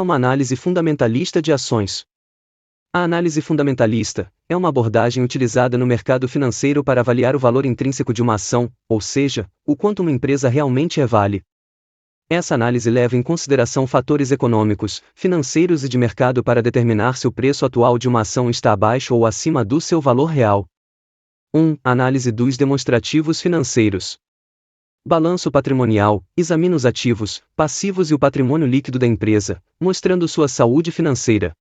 uma análise fundamentalista de ações. A análise fundamentalista é uma abordagem utilizada no mercado financeiro para avaliar o valor intrínseco de uma ação, ou seja, o quanto uma empresa realmente vale. Essa análise leva em consideração fatores econômicos, financeiros e de mercado para determinar se o preço atual de uma ação está abaixo ou acima do seu valor real. 1. Análise dos demonstrativos financeiros. Balanço patrimonial: examina os ativos, passivos e o patrimônio líquido da empresa, mostrando sua saúde financeira.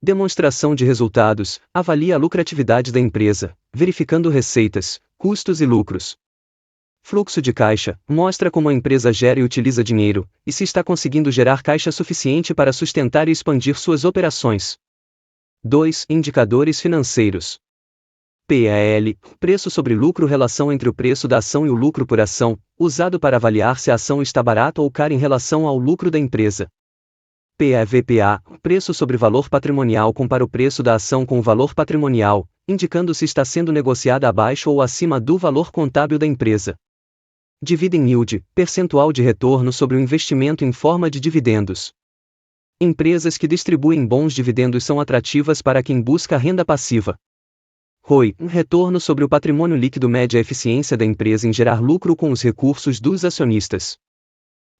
Demonstração de resultados: avalia a lucratividade da empresa, verificando receitas, custos e lucros. Fluxo de caixa: mostra como a empresa gera e utiliza dinheiro, e se está conseguindo gerar caixa suficiente para sustentar e expandir suas operações. 2. Indicadores financeiros. PAL, preço sobre lucro, relação entre o preço da ação e o lucro por ação, usado para avaliar se a ação está barata ou cara em relação ao lucro da empresa. PAVPA, preço sobre valor patrimonial, compara o preço da ação com o valor patrimonial, indicando se está sendo negociada abaixo ou acima do valor contábil da empresa. Dividend yield, percentual de retorno sobre o investimento em forma de dividendos. Empresas que distribuem bons dividendos são atrativas para quem busca renda passiva. ROI, retorno sobre o patrimônio líquido, mede a eficiência da empresa em gerar lucro com os recursos dos acionistas.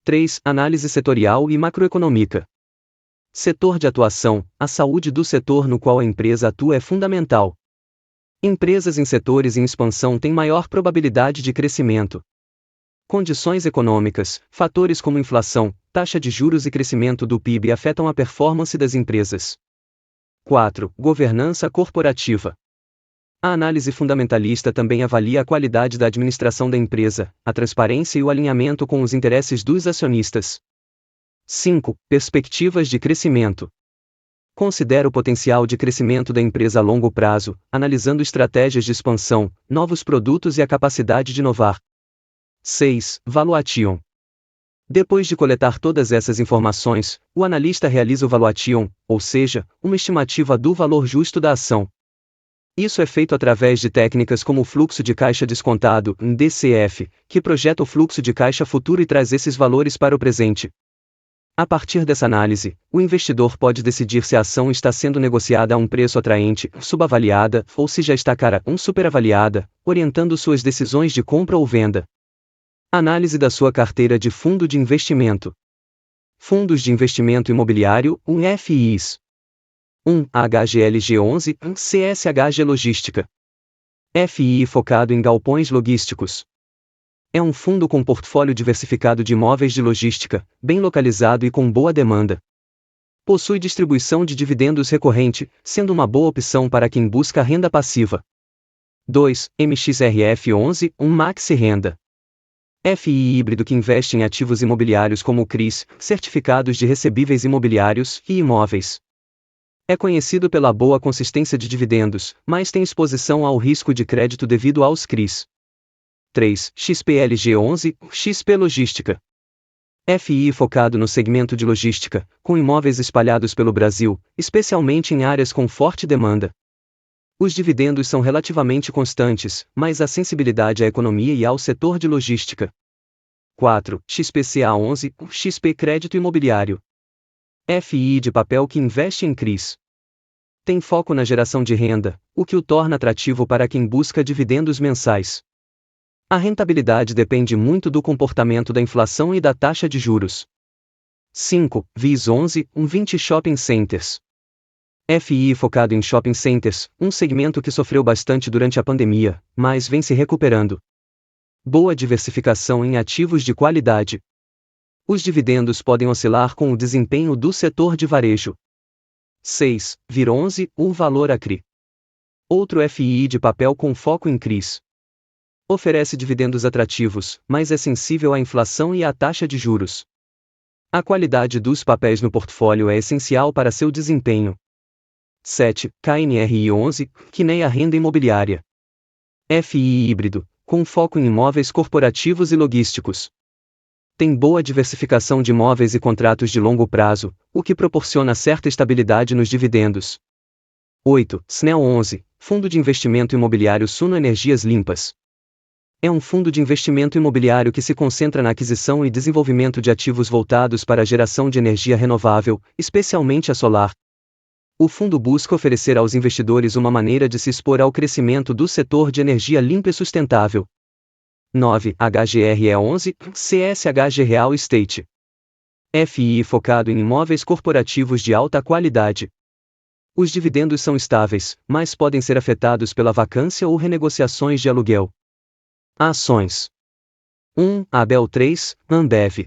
3. Análise setorial e macroeconômica. Setor de atuação: a saúde do setor no qual a empresa atua é fundamental. Empresas em setores em expansão têm maior probabilidade de crescimento. Condições econômicas: fatores como inflação, taxa de juros e crescimento do PIB afetam a performance das empresas. 4. Governança corporativa. A análise fundamentalista também avalia a qualidade da administração da empresa, a transparência e o alinhamento com os interesses dos acionistas. 5. Perspectivas de crescimento. Considera o potencial de crescimento da empresa a longo prazo, analisando estratégias de expansão, novos produtos e a capacidade de inovar. 6. Valuation. Depois de coletar todas essas informações, o analista realiza o valuation, ou seja, uma estimativa do valor justo da ação. Isso é feito através de técnicas como o fluxo de caixa descontado, DCF, que projeta o fluxo de caixa futuro e traz esses valores para o presente. A partir dessa análise, o investidor pode decidir se a ação está sendo negociada a um preço atraente, subavaliada, ou se já está cara, superavaliada, orientando suas decisões de compra ou venda. Análise da sua carteira de fundo de investimento. Fundos de investimento imobiliário, FIIs. 1. HGLG11, CSHG Logística. FII focado em galpões logísticos. É um fundo com portfólio diversificado de imóveis de logística, bem localizado e com boa demanda. Possui distribuição de dividendos recorrente, sendo uma boa opção para quem busca renda passiva. 2. MXRF11, Maxi Renda. FII híbrido que investe em ativos imobiliários como CRIs, certificados de recebíveis imobiliários, e imóveis. É conhecido pela boa consistência de dividendos, mas tem exposição ao risco de crédito devido aos CRIs. 3. XPLG11, XP Logística. FII focado no segmento de logística, com imóveis espalhados pelo Brasil, especialmente em áreas com forte demanda. Os dividendos são relativamente constantes, mas há sensibilidade à economia e ao setor de logística. 4. XPCA11, XP Crédito Imobiliário. FII de papel que investe em CRIs. Tem foco na geração de renda, o que o torna atrativo para quem busca dividendos mensais. A rentabilidade depende muito do comportamento da inflação e da taxa de juros. 5. VIS11, 20 Shopping Centers. FII focado em shopping centers, um segmento que sofreu bastante durante a pandemia, mas vem se recuperando. Boa diversificação em ativos de qualidade. Os dividendos podem oscilar com o desempenho do setor de varejo. 6. VIR11, o Valor Acre. Outro FII de papel com foco em CRIs. Oferece dividendos atrativos, mas é sensível à inflação e à taxa de juros. A qualidade dos papéis no portfólio é essencial para seu desempenho. 7. KNRI11, Kinea Renda Imobiliária. FII híbrido, com foco em imóveis corporativos e logísticos. Tem boa diversificação de imóveis e contratos de longo prazo, o que proporciona certa estabilidade nos dividendos. 8. SNEL11, Fundo de Investimento Imobiliário Suno Energias Limpas. É um fundo de investimento imobiliário que se concentra na aquisição e desenvolvimento de ativos voltados para a geração de energia renovável, especialmente a solar. O fundo busca oferecer aos investidores uma maneira de se expor ao crescimento do setor de energia limpa e sustentável. 9. HGRE 11, CSHG Real Estate. FII focado em imóveis corporativos de alta qualidade. Os dividendos são estáveis, mas podem ser afetados pela vacância ou renegociações de aluguel. Ações. 1. Abel 3, Ambev.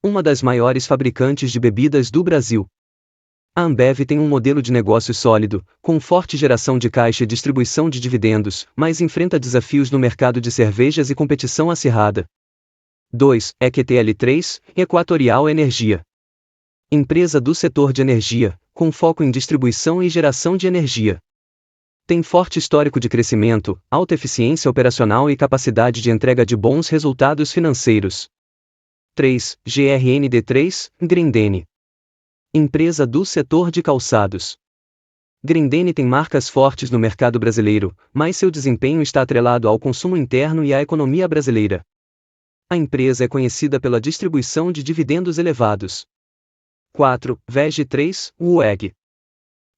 Uma das maiores fabricantes de bebidas do Brasil. A Ambev tem um modelo de negócio sólido, com forte geração de caixa e distribuição de dividendos, mas enfrenta desafios no mercado de cervejas e competição acirrada. 2. EQTL3, Equatorial Energia. Empresa do setor de energia, com foco em distribuição e geração de energia. Tem forte histórico de crescimento, alta eficiência operacional e capacidade de entrega de bons resultados financeiros. 3. GRND3, Grendene. Empresa do setor de calçados. Grendene tem marcas fortes no mercado brasileiro, mas seu desempenho está atrelado ao consumo interno e à economia brasileira. A empresa é conhecida pela distribuição de dividendos elevados. 4. VEG3, WEG.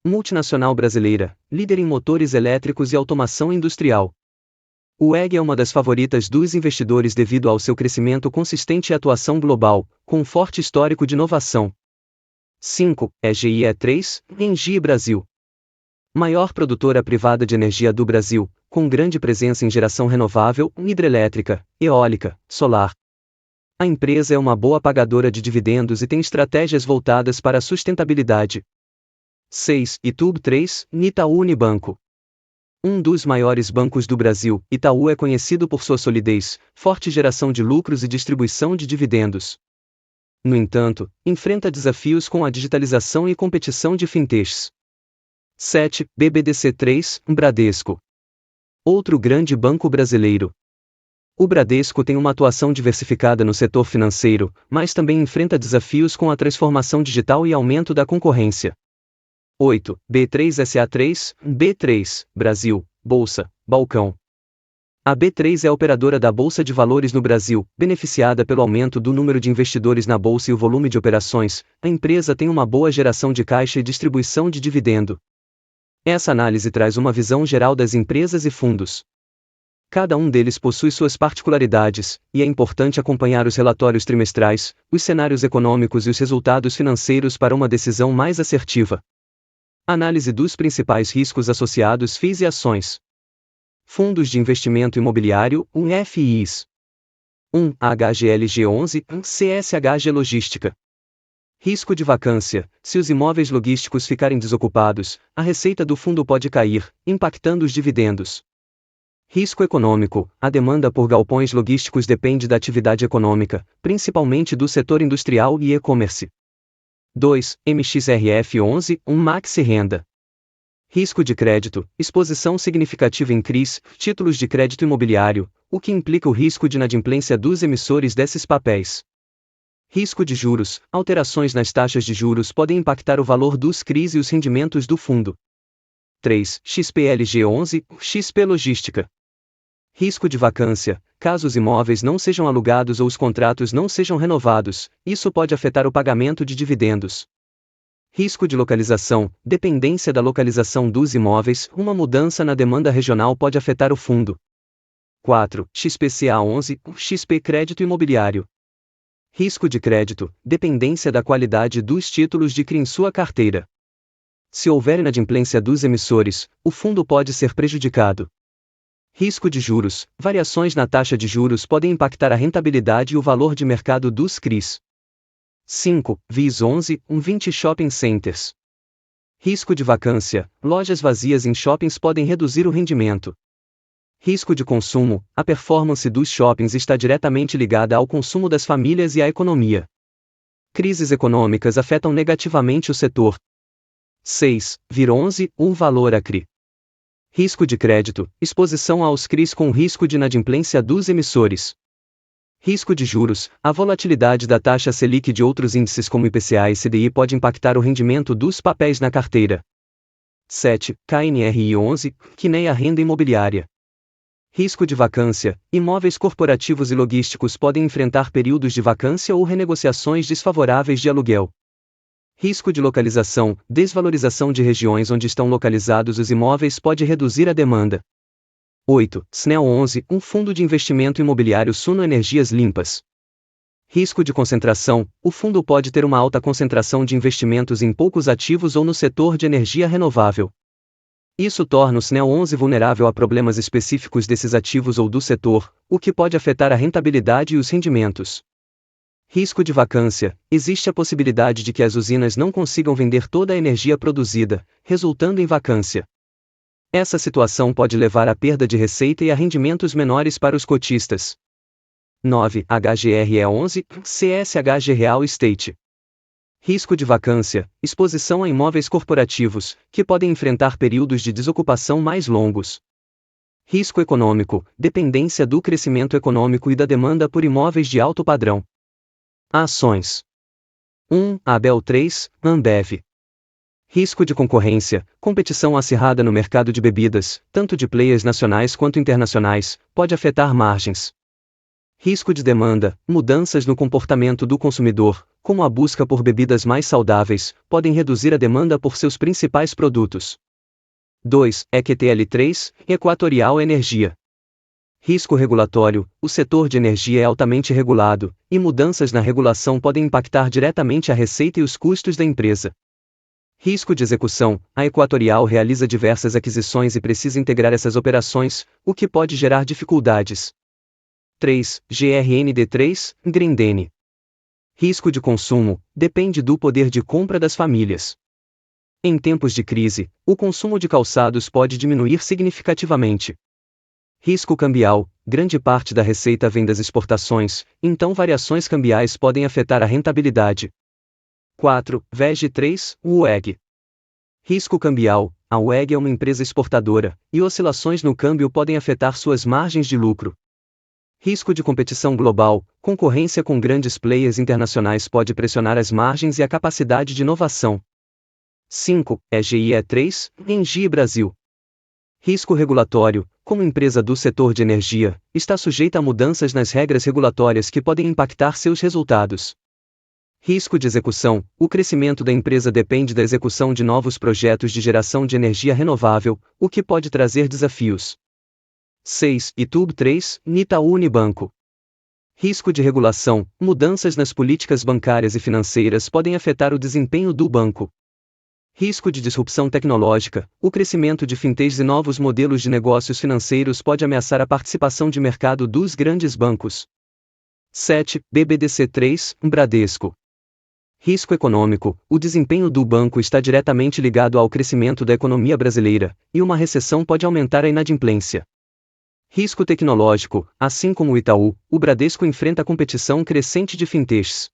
Multinacional brasileira, líder em motores elétricos e automação industrial. WEG é uma das favoritas dos investidores devido ao seu crescimento consistente e atuação global, com um forte histórico de inovação. 5. EGIE3, Engie Brasil. Maior produtora privada de energia do Brasil, com grande presença em geração renovável, hidrelétrica, eólica, solar. A empresa é uma boa pagadora de dividendos e tem estratégias voltadas para a sustentabilidade. 6. Itub3, Itaú Unibanco. Um dos maiores bancos do Brasil, Itaú é conhecido por sua solidez, forte geração de lucros e distribuição de dividendos. No entanto, enfrenta desafios com a digitalização e competição de fintechs. 7. BBDC3, Bradesco. Outro grande banco brasileiro. O Bradesco tem uma atuação diversificada no setor financeiro, mas também enfrenta desafios com a transformação digital e aumento da concorrência. 8. B3SA3, B3, Brasil, Bolsa, Balcão. A B3 é a operadora da Bolsa de Valores no Brasil, beneficiada pelo aumento do número de investidores na bolsa e o volume de operações. A empresa tem uma boa geração de caixa e distribuição de dividendo. Essa análise traz uma visão geral das empresas e fundos. Cada um deles possui suas particularidades, e é importante acompanhar os relatórios trimestrais, os cenários econômicos e os resultados financeiros para uma decisão mais assertiva. Análise dos principais riscos associados FIIs e ações. Fundos de investimento imobiliário, FIIs. 1. HGLG11, CSHG Logística. Risco de vacância. Se os imóveis logísticos ficarem desocupados, a receita do fundo pode cair, impactando os dividendos. Risco econômico. A demanda por galpões logísticos depende da atividade econômica, principalmente do setor industrial e e-commerce. 2. MXRF11, Maxi Renda. Risco de crédito, exposição significativa em CRIs, títulos de crédito imobiliário, o que implica o risco de inadimplência dos emissores desses papéis. Risco de juros, alterações nas taxas de juros podem impactar o valor dos CRIs e os rendimentos do fundo. 3. XPLG11, XP Logística. Risco de vacância, caso os imóveis não sejam alugados ou os contratos não sejam renovados, isso pode afetar o pagamento de dividendos. Risco de localização, dependência da localização dos imóveis, uma mudança na demanda regional pode afetar o fundo. 4. XPCA11, XP Crédito Imobiliário. Risco de crédito, dependência da qualidade dos títulos de CRI em sua carteira. Se houver inadimplência dos emissores, o fundo pode ser prejudicado. Risco de juros, variações na taxa de juros podem impactar a rentabilidade e o valor de mercado dos CRIs. 5. VIS 11, 20 Shopping Centers. Risco de vacância, lojas vazias em shoppings podem reduzir o rendimento. Risco de consumo, a performance dos shoppings está diretamente ligada ao consumo das famílias e à economia. Crises econômicas afetam negativamente o setor. 6. VIR 11, valor a CRI. Risco de crédito, exposição aos CRIs com risco de inadimplência dos emissores. Risco de juros, a volatilidade da taxa Selic e de outros índices como IPCA e CDI pode impactar o rendimento dos papéis na carteira. 7. KNRI 11, Kinea Renda Imobiliária. Risco de vacância. Imóveis corporativos e logísticos podem enfrentar períodos de vacância ou renegociações desfavoráveis de aluguel. Risco de localização. Desvalorização de regiões onde estão localizados os imóveis pode reduzir a demanda. 8. SNEL 11, um fundo de investimento imobiliário Suno Energias Limpas. Risco de concentração. O fundo pode ter uma alta concentração de investimentos em poucos ativos ou no setor de energia renovável. Isso torna o SNEL 11 vulnerável a problemas específicos desses ativos ou do setor, o que pode afetar a rentabilidade e os rendimentos. Risco de vacância. Existe a possibilidade de que as usinas não consigam vender toda a energia produzida, resultando em vacância. Essa situação pode levar à perda de receita e a rendimentos menores para os cotistas. 9. HGRE 11, CSHG Real Estate. Risco de vacância, exposição a imóveis corporativos, que podem enfrentar períodos de desocupação mais longos. Risco econômico, dependência do crescimento econômico e da demanda por imóveis de alto padrão. Ações. 1. Abel 3, Ambev. Risco de concorrência, competição acirrada no mercado de bebidas, tanto de players nacionais quanto internacionais, pode afetar margens. Risco de demanda, mudanças no comportamento do consumidor, como a busca por bebidas mais saudáveis, podem reduzir a demanda por seus principais produtos. 2. EQTL3, Equatorial Energia. Risco regulatório, o setor de energia é altamente regulado, e mudanças na regulação podem impactar diretamente a receita e os custos da empresa. Risco de execução, a Equatorial realiza diversas aquisições e precisa integrar essas operações, o que pode gerar dificuldades. 3. GRND3, Grendene. Risco de consumo, depende do poder de compra das famílias. Em tempos de crise, o consumo de calçados pode diminuir significativamente. Risco cambial, grande parte da receita vem das exportações, então variações cambiais podem afetar a rentabilidade. 4. VEG3, UEG. Risco cambial, a UEG é uma empresa exportadora, e oscilações no câmbio podem afetar suas margens de lucro. Risco de competição global, concorrência com grandes players internacionais pode pressionar as margens e a capacidade de inovação. 5. EGIE3, Engie Brasil. Risco regulatório, como empresa do setor de energia, está sujeita a mudanças nas regras regulatórias que podem impactar seus resultados. Risco de execução, o crescimento da empresa depende da execução de novos projetos de geração de energia renovável, o que pode trazer desafios. 6. Itub 3, Itaú Unibanco. Risco de regulação, mudanças nas políticas bancárias e financeiras podem afetar o desempenho do banco. Risco de disrupção tecnológica, o crescimento de fintechs e novos modelos de negócios financeiros pode ameaçar a participação de mercado dos grandes bancos. 7. BBDC3, Bradesco. Risco econômico, o desempenho do banco está diretamente ligado ao crescimento da economia brasileira, e uma recessão pode aumentar a inadimplência. Risco tecnológico, assim como o Itaú, o Bradesco enfrenta competição crescente de fintechs.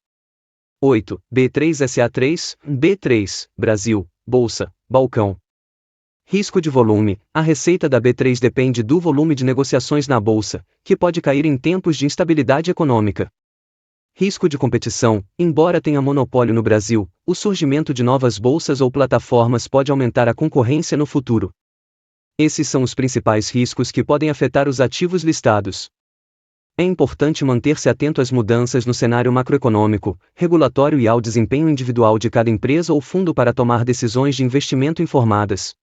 8. B3SA3, B3, Brasil, Bolsa, Balcão. Risco de volume, a receita da B3 depende do volume de negociações na Bolsa, que pode cair em tempos de instabilidade econômica. Risco de competição, embora tenha monopólio no Brasil, o surgimento de novas bolsas ou plataformas pode aumentar a concorrência no futuro. Esses são os principais riscos que podem afetar os ativos listados. É importante manter-se atento às mudanças no cenário macroeconômico, regulatório e ao desempenho individual de cada empresa ou fundo para tomar decisões de investimento informadas.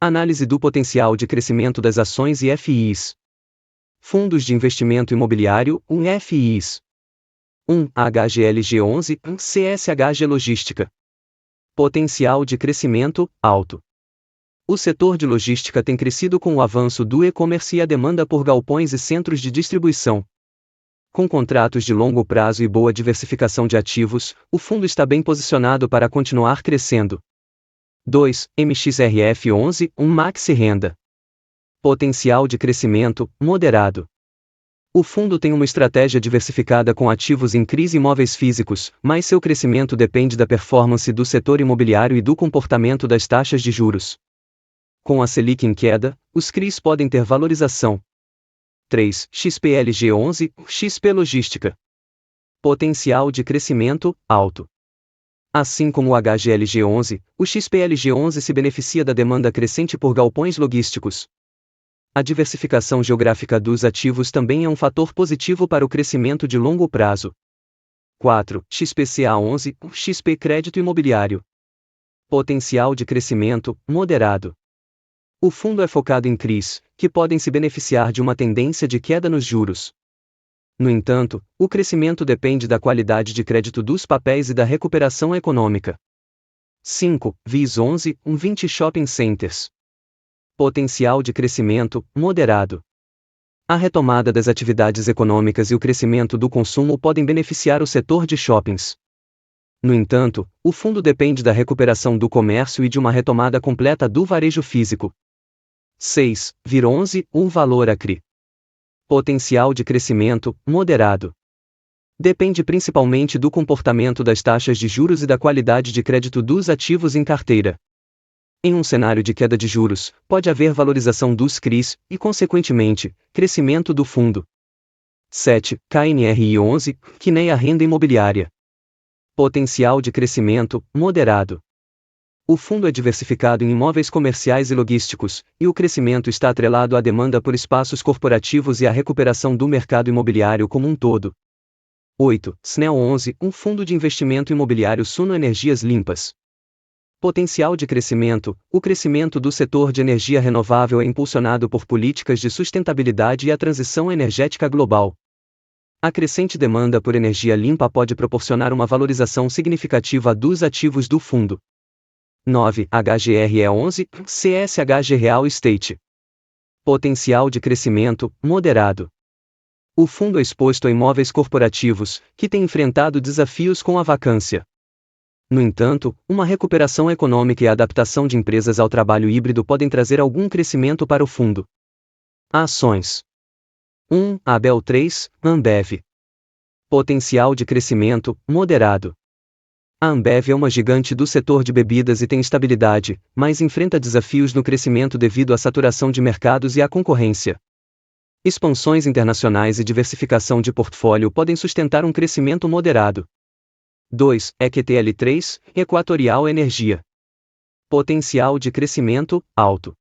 Análise do potencial de crescimento das ações e FIIs. Fundos de investimento imobiliário, FIIs. 1. HGLG11, CSHG Logística. Potencial de crescimento, alto. O setor de logística tem crescido com o avanço do e-commerce e a demanda por galpões e centros de distribuição. Com contratos de longo prazo e boa diversificação de ativos, o fundo está bem posicionado para continuar crescendo. 2. MXRF11, Maxi Renda. Potencial de crescimento, moderado. O fundo tem uma estratégia diversificada com ativos em crise e imóveis físicos, mas seu crescimento depende da performance do setor imobiliário e do comportamento das taxas de juros. Com a Selic em queda, os CRIs podem ter valorização. 3. XPLG11, XP Logística. Potencial de crescimento, alto. Assim como o HGLG11, o XPLG11 se beneficia da demanda crescente por galpões logísticos. A diversificação geográfica dos ativos também é um fator positivo para o crescimento de longo prazo. 4. XPCA11, XP Crédito Imobiliário. Potencial de crescimento moderado. O fundo é focado em CRIs, que podem se beneficiar de uma tendência de queda nos juros. No entanto, o crescimento depende da qualidade de crédito dos papéis e da recuperação econômica. 5. VIS11, 20 Shopping Centers. Potencial de crescimento moderado. A retomada das atividades econômicas e o crescimento do consumo podem beneficiar o setor de shoppings. No entanto, o fundo depende da recuperação do comércio e de uma retomada completa do varejo físico. 6. VIR11, Valor Acre. Potencial de crescimento moderado. Depende principalmente do comportamento das taxas de juros e da qualidade de crédito dos ativos em carteira. Em um cenário de queda de juros, pode haver valorização dos CRIs e, consequentemente, crescimento do fundo. 7. KNRI11, Kinea Renda Imobiliária. Potencial de crescimento moderado. O fundo é diversificado em imóveis comerciais e logísticos, e o crescimento está atrelado à demanda por espaços corporativos e à recuperação do mercado imobiliário como um todo. 8. SNEL11, fundo de investimento imobiliário Suno Energias Limpas. Potencial de crescimento. O crescimento do setor de energia renovável é impulsionado por políticas de sustentabilidade e a transição energética global. A crescente demanda por energia limpa pode proporcionar uma valorização significativa dos ativos do fundo. 9. HGRE11, CSHG Real Estate. Potencial de crescimento moderado. O fundo é exposto a imóveis corporativos, que têm enfrentado desafios com a vacância. No entanto, uma recuperação econômica e a adaptação de empresas ao trabalho híbrido podem trazer algum crescimento para o fundo. Ações. 1. Abel 3, Ambev. Potencial de crescimento moderado. A Ambev é uma gigante do setor de bebidas e tem estabilidade, mas enfrenta desafios no crescimento devido à saturação de mercados e à concorrência. Expansões internacionais e diversificação de portfólio podem sustentar um crescimento moderado. 2. EQTL3, Equatorial Energia. Potencial de crescimento alto.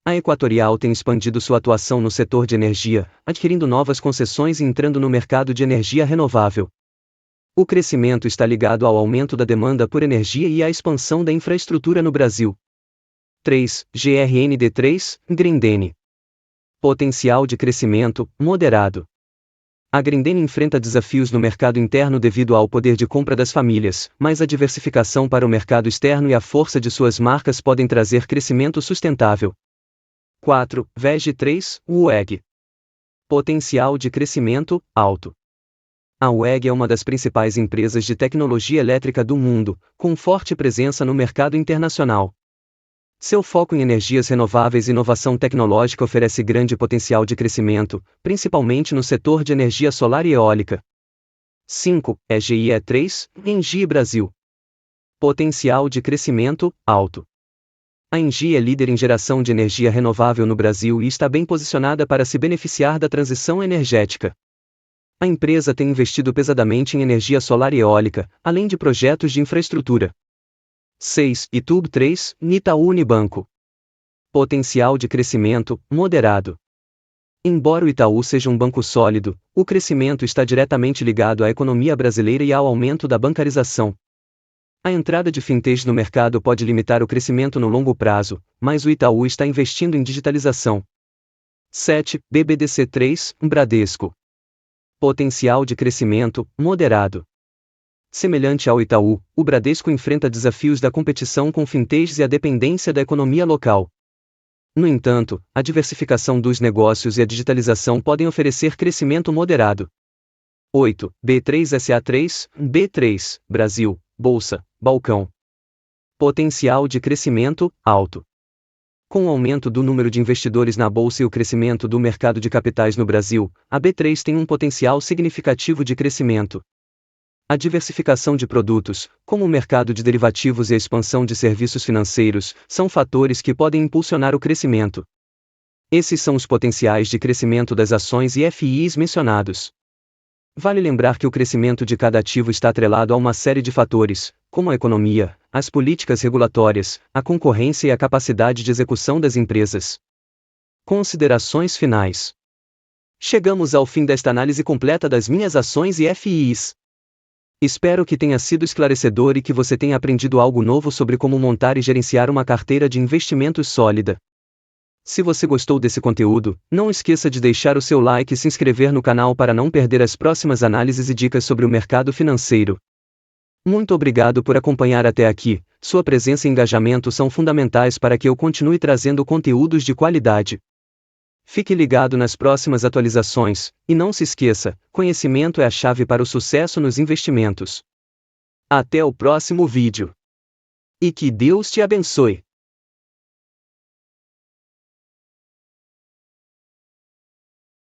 A Equatorial tem expandido sua atuação no setor de energia, adquirindo novas concessões e entrando no mercado de energia renovável. O crescimento está ligado ao aumento da demanda por energia e à expansão da infraestrutura no Brasil. 3. GRND3, Grendene. Potencial de crescimento moderado. A Grendene enfrenta desafios no mercado interno devido ao poder de compra das famílias, mas a diversificação para o mercado externo e a força de suas marcas podem trazer crescimento sustentável. 4. VEG3, UEG. Potencial de crescimento alto. A UEG é uma das principais empresas de tecnologia elétrica do mundo, com forte presença no mercado internacional. Seu foco em energias renováveis e inovação tecnológica oferece grande potencial de crescimento, principalmente no setor de energia solar e eólica. 5. EGIE3, Engie Brasil. Potencial de crescimento alto. A Engie é líder em geração de energia renovável no Brasil e está bem posicionada para se beneficiar da transição energética. A empresa tem investido pesadamente em energia solar e eólica, além de projetos de infraestrutura. 6. Itub3, Itaú Unibanco. Potencial de crescimento moderado. Embora o Itaú seja um banco sólido, o crescimento está diretamente ligado à economia brasileira e ao aumento da bancarização. A entrada de fintechs no mercado pode limitar o crescimento no longo prazo, mas o Itaú está investindo em digitalização. 7. BBDC3, Bradesco. Potencial de crescimento moderado. Semelhante ao Itaú, o Bradesco enfrenta desafios da competição com fintechs e a dependência da economia local. No entanto, a diversificação dos negócios e a digitalização podem oferecer crescimento moderado. 8. B3SA3, B3, Brasil, Bolsa, Balcão. Potencial de crescimento alto. Com o aumento do número de investidores na bolsa e o crescimento do mercado de capitais no Brasil, a B3 tem um potencial significativo de crescimento. A diversificação de produtos, como o mercado de derivativos e a expansão de serviços financeiros, são fatores que podem impulsionar o crescimento. Esses são os potenciais de crescimento das ações e FIIs mencionados. Vale lembrar que o crescimento de cada ativo está atrelado a uma série de fatores, como a economia, as políticas regulatórias, a concorrência e a capacidade de execução das empresas. Considerações finais. Chegamos ao fim desta análise completa das minhas ações e FIIs. Espero que tenha sido esclarecedor e que você tenha aprendido algo novo sobre como montar e gerenciar uma carteira de investimentos sólida. Se você gostou desse conteúdo, não esqueça de deixar o seu like e se inscrever no canal para não perder as próximas análises e dicas sobre o mercado financeiro. Muito obrigado por acompanhar até aqui, sua presença e engajamento são fundamentais para que eu continue trazendo conteúdos de qualidade. Fique ligado nas próximas atualizações, e não se esqueça, conhecimento é a chave para o sucesso nos investimentos. Até o próximo vídeo. E que Deus te abençoe.